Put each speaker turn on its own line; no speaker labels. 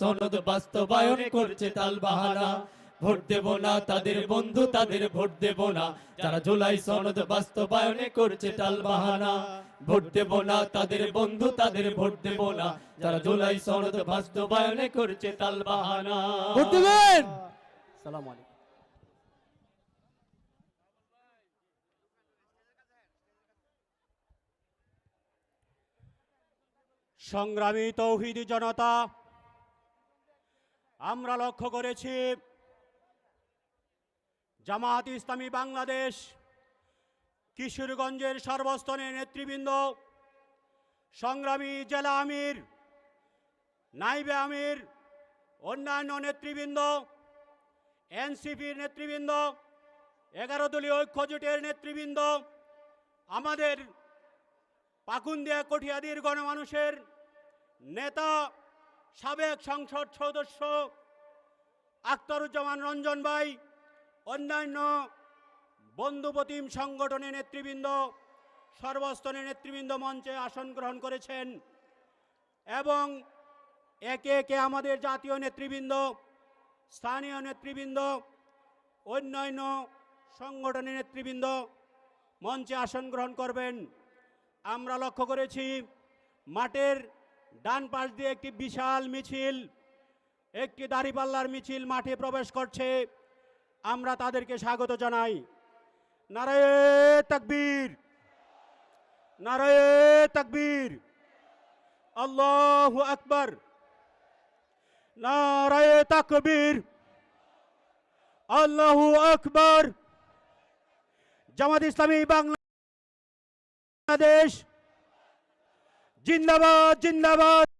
সনদ বাস্তবায়নে করছে তালবাহানা ভোট দেব না তাদের বন্ধু তাদের ভোট দেব না যারা জুলাই সনদ বাস্তবায়নে করছে টালবাহানা ভোট দেব না তাদের বন্ধু তাদের ভোট দেব না যারা জুলাই সনদ বাস্তবায়নে করছে টালবাহানা
ভোট দেবেন। আসসালামু আলাইকুম।
সংগ্রামী তৌহিদি জনতা, আমরা লক্ষ্য করেছি জামাত ইসলামী বাংলাদেশ কিশোরগঞ্জের সর্বস্তরের নেতৃবৃন্দ, সংগ্রামী জেলা আমির, নাইবে আমির, অন্যান্য নেতৃবৃন্দ, এনসিপির নেতৃবৃন্দ, 11 দলীয় ঐক্যজোটের নেতৃবৃন্দ, আমাদের পাকুন্দিয়া কঠিয়াদির গণমানুষের নেতা সাবেক সংসদ সদস্য আখতারুজ্জামান রঞ্জন ভাই, অন্যান্য বন্ধুপ্রতিম সংগঠনের নেতৃবৃন্দ, সর্বস্তরের নেতৃবৃন্দ মঞ্চে আসন গ্রহণ করেছেন এবং একে একে আমাদের জাতীয় নেতৃবৃন্দ, স্থানীয় নেতৃবৃন্দ, অন্যান্য সংগঠনের নেতৃবৃন্দ মঞ্চে আসন গ্রহণ করবেন। আমরা লক্ষ্য করেছি মাঠের ডান পাশ দিয়ে একটি বিশাল মিছিল, একটি দাঁড়িপাল্লার মিছিল মাঠে প্রবেশ করছে। আমরা তাদেরকে স্বাগত জানাই। নারায়ে তাকবীর, নারায়ে তাকবীর, আল্লাহু আকবার, নারায়ে তাকবীর, আল্লাহু আকবার। জামাত ইসলামী বাংলাদেশ জিন্দাবাদ, জিন্দাবাদ।